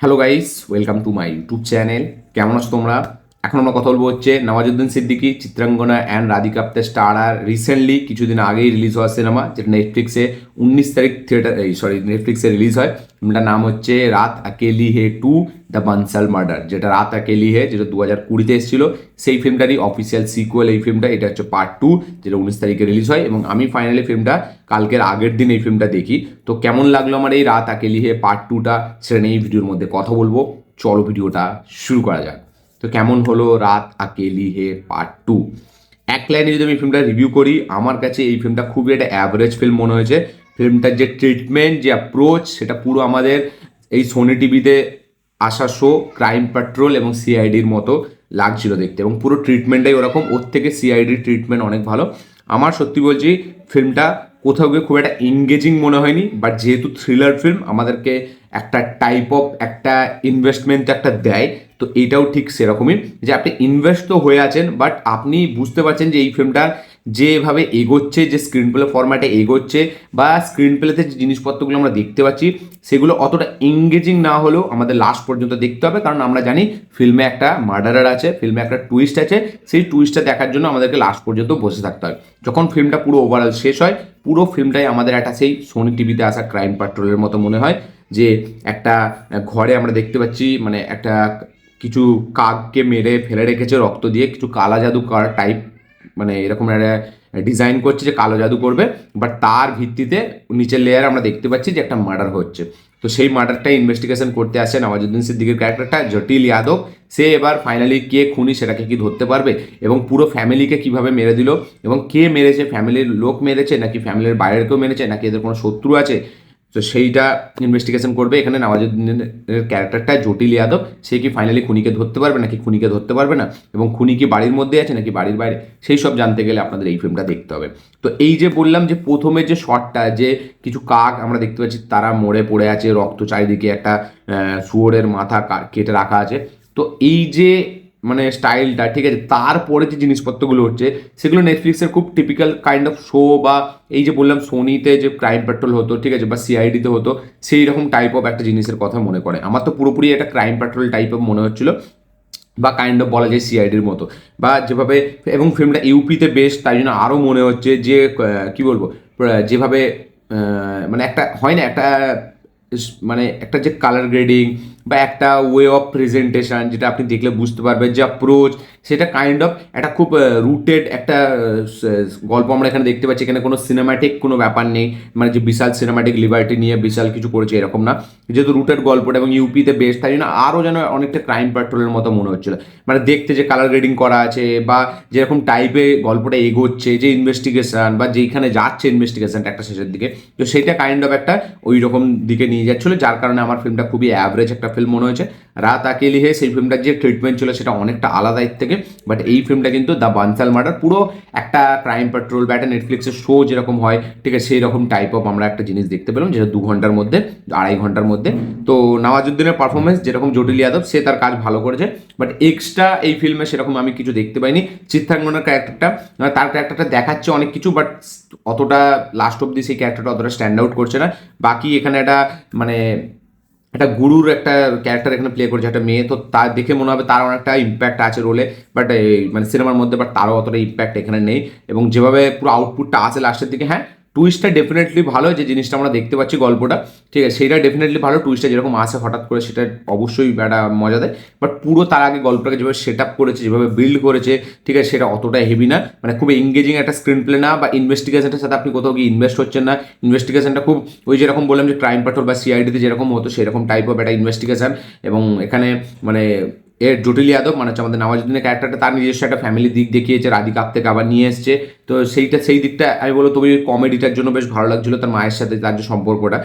Hello guys, welcome to my YouTube channel. কেমন আছো তোমরা? এখন আমরা কথা বলবো হচ্ছে Nawazuddin Siddiqui, Chitrangana and Radhika Apte starrer recently কিছুদিন আগেই রিলিজ হওয়া সিনেমা, যেটা নেটফ্লিক্সে 19 তারিখ নেটফ্লিক্সে রিলিজ হয়। ফিল্মটার নাম হচ্ছে রাত আকেলি হে টু দ্য বানসাল মার্ডার, যেটা রাত আকেলি হে, যেটা 2020-তে এসেছিল। সেই ফিল্মটারই অফিসিয়াল সিকুয়েল এই ফিল্মটা। এটা হচ্ছে পার্ট 2, যেটা 19 তারিখে রিলিজ হয়। এবং আমি ফাইনালি ফিল্মটা কালকের আগের দিন এই ফিল্মটা দেখি। তো কেমন লাগলো আমার এই রাত আকেলি হে পার্ট 2টা, সেটা নিয়ে এই ভিডিওর মধ্যে কথা বলবো। চলো ভিডিওটা শুরু করা যাক। তো কেমন হলো রাত আকেলি হে পার্ট 2? এক লাইনে যদি আমি ফিল্মটা রিভিউ করি, আমার কাছে এই ফিল্মটা খুবই একটা অ্যাভারেজ ফিল্ম মনে হয়েছে। ফিল্মটার যে ট্রিটমেন্ট, যে অ্যাপ্রোচ, সেটা পুরো আমাদের এই সোনি টিভিতে আসা শো ক্রাইম পেট্রোল এবং সিআইডির মতো লাগছিল দেখতে, এবং পুরো ট্রিটমেন্টটাই ওরকম। ওর থেকে সিআইডির ট্রিটমেন্ট অনেক ভালো। আমার সত্যি বলছি, ফিল্মটা কোথাও গিয়ে খুব একটা এনগেজিং মনে হয়নি। বাট যেহেতু থ্রিলার ফিল্ম, আমাদেরকে একটা টাইপ অফ একটা ইনভেস্টমেন্ট একটা দেয়। তো এইটাও ঠিক সেরকমই, যে আপনি ইনভেস্ট তো হয়ে আছেন, বাট আপনি বুঝতে পারছেন যে এই ফিল্মটার যেভাবে এগোচ্ছে, যে স্ক্রিন প্লে ফরম্যাটে এগোচ্ছে, বা স্ক্রিন প্লেতে যে জিনিসপত্রগুলো আমরা দেখতে পাচ্ছি, সেগুলো অতটা এঙ্গেজিং না হলেও আমাদের লাস্ট পর্যন্ত দেখতে হবে। কারণ আমরা জানি ফিল্মে একটা মার্ডারার আছে, ফিল্মে একটা টুইস্ট আছে। সেই টুইস্টটা দেখার জন্য আমাদেরকে লাস্ট পর্যন্ত বসে থাকতে হয়। যখন ফিল্মটা পুরো ওভারঅল শেষ হয়, পুরো ফিল্মটাই আমাদের একটা সেই সোনি টিভিতে আসা ক্রাইম পেট্রোলের মতো মনে হয়। যে একটা ঘরে আমরা দেখতে পাচ্ছি, মানে একটা কিছু কাককে মেরে ফেলে রেখেছে রক্ত দিয়ে, কিছু কালা জাদু করার টাইপ, মানে এরকম একটা ডিজাইন করছে যে কালো জাদু করবে। বাট তার ভিত্তিতে নিচের লেয়ার আমরা দেখতে পাচ্ছি যে একটা মার্ডার হচ্ছে। তো সেই মার্ডারটা ইনভেস্টিগেশন করতে আসে নওয়াজুদ্দিন সিদ্দিকীর ক্যারেক্টারটা জটিল যাদব। সে এবার ফাইনালি কে খুনি সেটাকে কি ধরতে পারবে, এবং পুরো ফ্যামিলিকে কিভাবে মেরে দিল, এবং কে মেরেছে, ফ্যামিলির লোক মেরেছে নাকি ফ্যামিলির বাইরের কেউ মেরেছে, নাকি এদের কোনো শত্রু আছে। তো সেইটা ইনভেস্টিগেশন করবে এখানে নওয়াজুদ্দিনের ক্যারেক্টারটা জটিল যাদব। সে কি ফাইনালি খুনিকে ধরতে পারবে নাকি খুনিকে ধরতে পারবে না, এবং খুনি কি বাড়ির মধ্যে আছে নাকি বাড়ির বাইরে, সেই সব জানতে গেলে আপনাদের এই ফিল্মটা দেখতে হবে। তো এই যে বললাম যে প্রথমে যে শটটা, যে কিছু কাক আমরা দেখতে পাচ্ছি তারা মরে পড়ে আছে, রক্ত চারিদিকে, একটা শুয়োরের মাথা কেটে রাখা আছে। তো এই যে মানে স্টাইলটা ঠিক আছে, তারপরে যে জিনিসপত্রগুলো হচ্ছে সেগুলো নেটফ্লিক্সের খুব টিপিক্যাল কাইন্ড অফ শো, বা এই যে বললাম সোনিতে যে ক্রাইম পেট্রোল হতো ঠিক আছে, বা সিআইডিতে হতো, সেই রকম টাইপ অফ একটা জিনিসের কথা মনে করে। আমার তো পুরোপুরি একটা ক্রাইম পেট্রোল টাইপ অফ মনে হচ্ছিল, বা কাইন্ড অফ বলা যায় সিআইডির মতো, বা যেভাবে, এবং ফিল্মটা ইউপিতে বেশ, তাই জন্য আরও মনে হচ্ছে যে কি বলবো, যেভাবে মানে একটা হয় না, একটা মানে একটা যে কালার গ্রেডিং বা একটা ওয়ে অফ প্রেজেন্টেশন, যেটা আপনি দেখলে বুঝতে পারবেন, যে অ্যাপ্রোচ, সেটা কাইন্ড অফ একটা খুব রুটেড একটা গল্প আমরা এখানে দেখতে পাচ্ছি। এখানে কোনো সিনেম্যাটিক কোনো ব্যাপার নেই, মানে যে বিশাল সিনেম্যাটিক লিবার্টি নিয়ে বিশাল কিছু করেছে এরকম না। যেহেতু রুটেড গল্পটা এবং ইউপিতে বেশ, তাই জন্য আরও যেন অনেকটা ক্রাইম পেট্রোলের মতো মনে হচ্ছিল। মানে দেখতে যে কালার গ্রেডিং করা আছে, বা যেরকম টাইপে গল্পটা এগোচ্ছে, যে ইনভেস্টিগেশন বা যেইখানে যাচ্ছে ইনভেস্টিগেশনটা একটা শেষের দিকে, তো সেইটা কাইন্ড অফ একটা ওই রকম দিকে নিয়ে যাচ্ছিলো, যার কারণে আমার ফিল্মটা খুবই অ্যাভারেজ একটা ফিল্ম মনে হয়েছে। রাত আকেলি হে, সেই ফিল্মটার যে ট্রিটমেন্ট ছিল সেটা অনেকটা আলাদা এর থেকে। বাট এই ফিল্মটা কিন্তু দ্য বানসাল মার্ডার, পুরো একটা ক্রাইম পেট্রোল বা একটা নেটফ্লিক্সের শো যেরকম হয় ঠিক আছে, সেই রকম টাইপ অফ আমরা একটা জিনিস দেখতে পেলাম, যেটা 2 ঘন্টার মধ্যে, 2.5 ঘন্টার মধ্যে। তো নওয়াজুদ্দিনের পারফরমেন্স যেরকম, জটিল যাদব সে তার কাজ ভালো করেছে, বাট এক্সট্রা এই ফিল্মে সেরকম আমি কিছু দেখতে পাইনি। চিত্রাঙ্গনার ক্যারেক্টারটা, তার ক্যারেক্টারটা দেখাচ্ছে অনেক কিছু, বাট অতটা লাস্ট অব্দি সেই ক্যারেক্টারটা অতটা স্ট্যান্ড আউট করছে না। বাকি এখানে একটা মানে একটা গুরুর একটা ক্যারেক্টার এখানে প্লে করছে একটা মেয়ে, তো তার দেখে মনে হবে তার অনেকটা ইম্প্যাক্ট আছে রোলে, বাট মানে সিনেমার মধ্যে, বাট তারও অতটা ইম্প্যাক্ট এখানে নেই। এবং যেভাবে পুরো আউটপুটটা আসে লাস্টের দিকে, হ্যাঁ টুইস্টটা ডেফিনেটলি ভালো, যে জিনিসটা আমরা দেখতে পাচ্ছি গল্পটা ঠিক আছে, সেটা ডেফিনেটলি ভালো। টুইস্টটা যেরকম আসে হঠাৎ করে, সেটা অবশ্যই একটা মজা দেয়। বাট পুরো তার আগে গল্পটাকে যেভাবে সেট আপ করেছে, যেভাবে বিল্ড করেছে ঠিক আছে, সেটা অতটা হেভি না, মানে খুব এঙ্গেজিং একটা স্ক্রিন প্লে না, বা ইনভেস্টিগেশনের সাথে আপনি কোথাও গিয়ে ইনভেস্ট হচ্ছেন না। ইনভেস্টিগেশনটা খুব ওই যেরকম বললাম যে ক্রাইম পেট্রোল বা সিআইডিতে যেরকম হতো সেরকম টাইপ অফ একটা ইনভেস্টিগেশন। এবং এখানে মানে এর জটিল যাদব, মানে হচ্ছে আমাদের নওয়াজুদ্দিনের ক্যারেক্টারটা, তার নিজস্ব একটা ফ্যামিলি দিক দেখিয়েছে, রাধিকা আপ্তেকে আবার নিয়ে এসছে। তো সেই দিকটা আমি বলবো তবে কমেডিটার জন্য বেশ ভালো লাগছিল, তার মায়ের সাথে তার যে সম্পর্কটা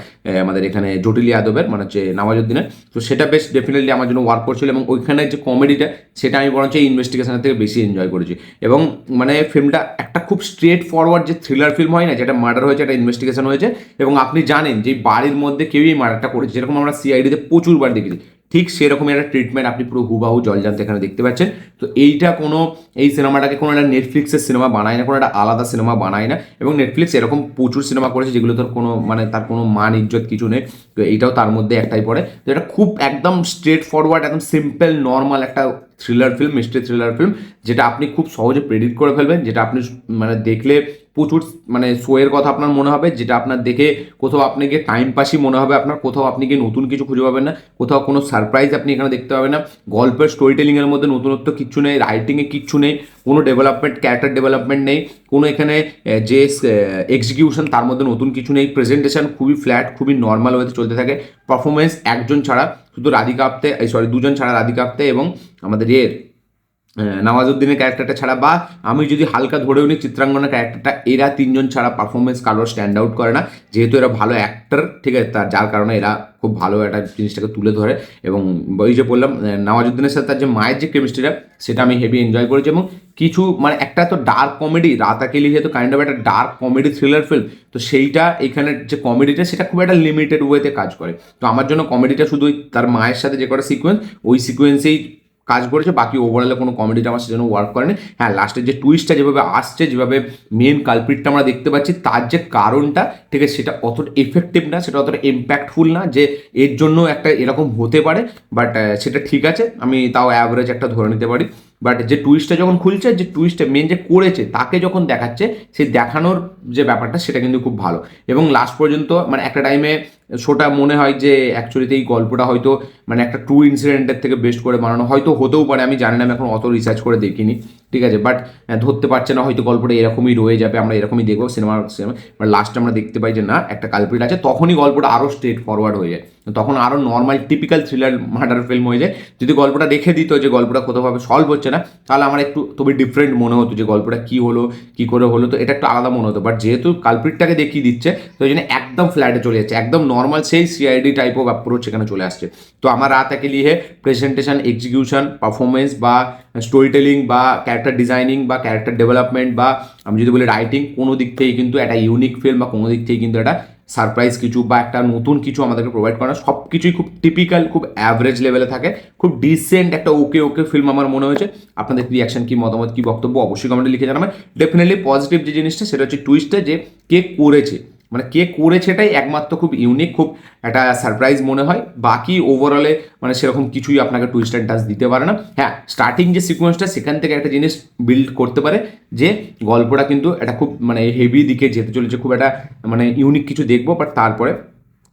আমাদের এখানে জটিল যাদবের, মানে হচ্ছে নওয়াজুদ্দিনের, তো সেটা বেশ ডেফিনেটলি আমার জন্য ওয়ার্ক করছিল। এবং ওইখানে যে কমেডিটা, সেটা আমি বরঞ্চ এই ইনভেস্টিগেশনের থেকে বেশি এনজয় করেছি। এবং মানে ফিল্মটা একটা খুব স্ট্রেট ফরওয়ার্ড যে থ্রিলার ফিল্ম হয় না, যেটা মার্ডার হয়েছে, একটা ইনভেস্টিগেশন হয়েছে, এবং আপনি জানেন যে বাড়ির মধ্যে কেউই মার্ডারটা করেছে, যেরকম আমরা সিআইডিতে প্রচুরবার দেখেছি। ঠিক সেরকমই একটা ট্রিটমেন্ট আপনি পুরো হুবাহু জলজান্ত এখানে দেখতে পাচ্ছেন। তো এইটা কোনো এই সিনেমাটাকে কোনো একটা নেটফ্লিক্সের সিনেমা বানায় না, কোনো একটা আলাদা সিনেমা বানায় না, এবং নেটফ্লিক্স এরকম প্রচুর সিনেমা করেছে যেগুলো তোর কোনো মানে তার কোনো মান ইজ্জত কিছু নেই। তো এইটাও তার মধ্যে একটাই পড়ে। তো এটা খুব একদম স্ট্রেট ফরওয়ার্ড, একদম সিম্পল নর্মাল একটা thriller film, mystery thriller film, যেটা আপনি খুব সহজে প্রেডিক্ট করে ফেলবেন, যেটা আপনি মানে দেখলে প্রচুর মানে শোয়ের কথা আপনার মনে হবে, যেটা আপনার দেখে কোথাও আপনাকে টাইম পাসই মনে হবে আপনার, কোথাও আপনি গিয়ে নতুন কিছু খুঁজে পাবেন না, কোথাও কোনো সারপ্রাইজ আপনি এখানে দেখতে পাবেন না। গল্পের স্টোরি টেলিংয়ের মধ্যে নতুনত্ব কিচ্ছু নেই, রাইটিংয়ে কিচ্ছু নেই, কোনো ডেভেলপমেন্ট, ক্যারেক্টার ডেভেলপমেন্ট নেই, কোনো এখানে যে এক্সিকিউশন তার মধ্যে নতুন কিছু নেই, প্রেজেন্টেশন খুবই ফ্ল্যাট, খুবই নর্মাল ওয়েতে চলতে থাকে। পারফরমেন্স একজন ছাড়া, শুধু রাধিকা আপ্তে, দুজন ছাড়া, রাধিকা আপ্তে এবং আমাদের নওয়াজুদ্দিনের ক্যারেক্টারটা ছাড়া, বা আমি যদি হালকা ধরেও নিই চিত্রাঙ্গনার ক্যারেক্টারটা, এরা তিনজন ছাড়া পারফরমেন্স কারোর স্ট্যান্ড আউট করে না। যেহেতু এরা ভালো অ্যাক্টর, ঠিক আছে, তার যার কারণে এরা খুব ভালো একটা জিনিসটাকে তুলে ধরে। এবং ওই যে বললাম নওয়াজুদ্দিনের সাথে তার যে মায়ের যে কেমিস্ট্রিটা, সেটা আমি হেভি এনজয় করেছি। এবং কিছু মানে একটা তো ডার্ক কমেডি, রাত আকেলি যেহেতু কাইন্ড অফ একটা ডার্ক কমেডি থ্রিলার ফিল্ম, তো সেইটা এখানে যে কমেডিটা সেটা খুব একটা লিমিটেড ওয়েতে কাজ করে। তো আমার জন্য কমেডিটা শুধু তার মায়ের সাথে যে কটা সিকোয়েন্স, ওই সিকোয়েন্সেই কাজ করেছে, বাকি ওভারঅলে কোনো কমেডিটা আমার সেজন্য ওয়ার্ক করেনি। হ্যাঁ, লাস্টের যে টুইস্টটা যেভাবে আসছে, যেভাবে মেন কালপ্রিটটা আমরা দেখতে পাচ্ছি, তার যে কারণটা, ঠিক আছে, সেটা অতটা এফেক্টিভ না, সেটা অতটা ইম্প্যাক্টফুল না যে এর জন্য একটা এরকম হতে পারে। বাট সেটা ঠিক আছে, আমি তাও অ্যাভারেজ একটা ধরে নিতে পারি। বাট যে টুইস্টটা যখন খুলছে, যে টুইস্টটা মেন যে করেছে তাকে যখন দেখাচ্ছে, সেই দেখানোর যে ব্যাপারটা সেটা কিন্তু খুব ভালো। এবং লাস্ট পর্যন্ত মানে একটা টাইমে শোটা মনে হয় যে অ্যাকচুয়ালিতে এই গল্পটা হয়তো মানে একটা ট্রু ইনসিডেন্টের থেকে বেস্ট করে বানানো, হয়তো হতেও পারে, আমি জানি না, আমি এখন অত রিসার্চ করে দেখিনি, ঠিক আছে। বাট ধরতে পারছে না, হয়তো গল্পটা এরকমই রয়ে যাবে, আমরা এরকমই দেখবো সিনেমা। বাট লাস্টে আমরা দেখতে পাই যে না, একটা কালপ্রিট আছে, তখনই গল্পটা আরও স্ট্রেট ফরওয়ার্ড হয়ে যায়, তখন আরও normal typical thriller murder film হয়ে যায়। যদি গল্পটা রেখে দিত যে গল্পটা কোথাওভাবে সলভ হচ্ছে না, তাহলে আমার একটু তবে ডিফারেন্ট মনে হতো যে গল্পটা কী হলো, কী করে হলো, তো এটা একটু আলাদা মনে হতো। বাট যেহেতু কালপ্রিটটাকে দেখিয়ে দিচ্ছে, তো ওই জন্য একদম ফ্ল্যাটে চলে যাচ্ছে, একদম নর্মাল সেই সিআইডি টাইপ অফ অ্যাপ্রোচ সেখানে চলে আসছে। তো আমার রাত একে লিয়ে প্রেজেন্টেশন, এক্সিকিউশন, পারফরমেন্স বা স্টোরি টেলিং বা ক্যারেক্টার ডিজাইনিং বা ক্যারেক্টার ডেভেলপমেন্ট বা আমি যদি বলি রাইটিং, কোনো দিক থেকেই কিন্তু একটা ইউনিক ফিল্ম বা কোনো দিক থেকেই কিন্তু একটা সারপ্রাইজ কিছু বা একটা নতুন কিছু আমাদেরকে প্রোভাইড করা, সব কিছুই খুব টিপিক্যাল, খুব অ্যাভারেজ লেভেলে থাকে, খুব ডিসেন্ট একটা ওকে ওকে ফিল্ম আমার মনে হয়েছে। আপনাদের রিয়াকশন কি, মতামত কি, বক্তব্য অবশ্যই কমেন্টে লিখে জানাবেন। ডেফিনেটলি পজিটিভ যে জিনিসটা সেটা হচ্ছে টুইস্টে, যে কে করেছে, মানে কে করেছে এটাই একমাত্র খুব ইউনিক, খুব একটা সারপ্রাইজ মনে হয়। বাকি ওভারঅলে মানে সেরকম কিছুই আপনাকে টুইস্ট অ্যান্ড টাচ দিতে পারে না। হ্যাঁ, স্টার্টিং যে সিকোয়েন্সটা, সেখান থেকে একটা জিনিস বিল্ড করতে পারে যে গল্পটা কিন্তু এটা খুব মানে হেভি দিকে যেতে চলেছে, খুব একটা মানে ইউনিক কিছু দেখবো, বাট তারপরে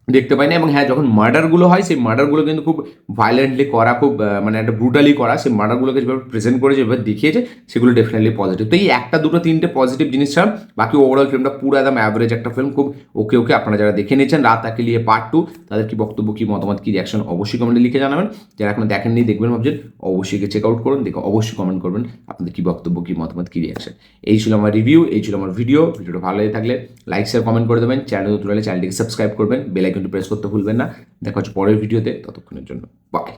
দেখতে পাই না। এবং হ্যাঁ, যখন মার্ডারগুলো হয়, সেই মার্ডারগুলো কিন্তু খুব ভায়োলেন্টলি করা, খুব মানে একটা ব্রুটালি করা, সেই মার্ডারগুলোকে যেভাবে প্রেজেন্ট করে, যেভাবে দেখিয়েছে, সেগুলো ডেফিনেটলি পজিটিভ। তো এই একটা দুটো তিনটে পজিটিভ জিনিস ছাড়া বাকি ওভারঅল ফিল্মটা পুরো একদম অ্যাভারেজ একটা ফিল্ম, খুব ওকে ওকে। আপনারা যারা দেখে নিয়েছেন রাত একে লিয়ে পার্ট 2, তাদের কি বক্তব্য, কি মতামত, কি রিয়াকশন অবশ্যই কমেন্টে লিখে জানাবেন। যারা এখন দেখেননি, দেখবেন ভাবছেন, অবশ্যই চেক আউট করুন, দেখে অবশ্যই কমেন্ট করবেন আপনাদের কি বক্তব্য, কি মতামত, কি রিয়াকশন। এই ছিল আমার রিভিউ, এই ছিল আমার ভিডিওটা ভালো লেগে থাকলে লাইক শেয়ার কমেন্ট করে দেবেন, চ্যানেল নতুন হলে চ্যানেলটিকে সাবস্ক্রাইব করবেন, বেল আইকনটি প্রেস করতে ভুলবেন না। দেখা হচ্ছে পরের ভিডিওতে, ততক্ষণের জন্য বাই।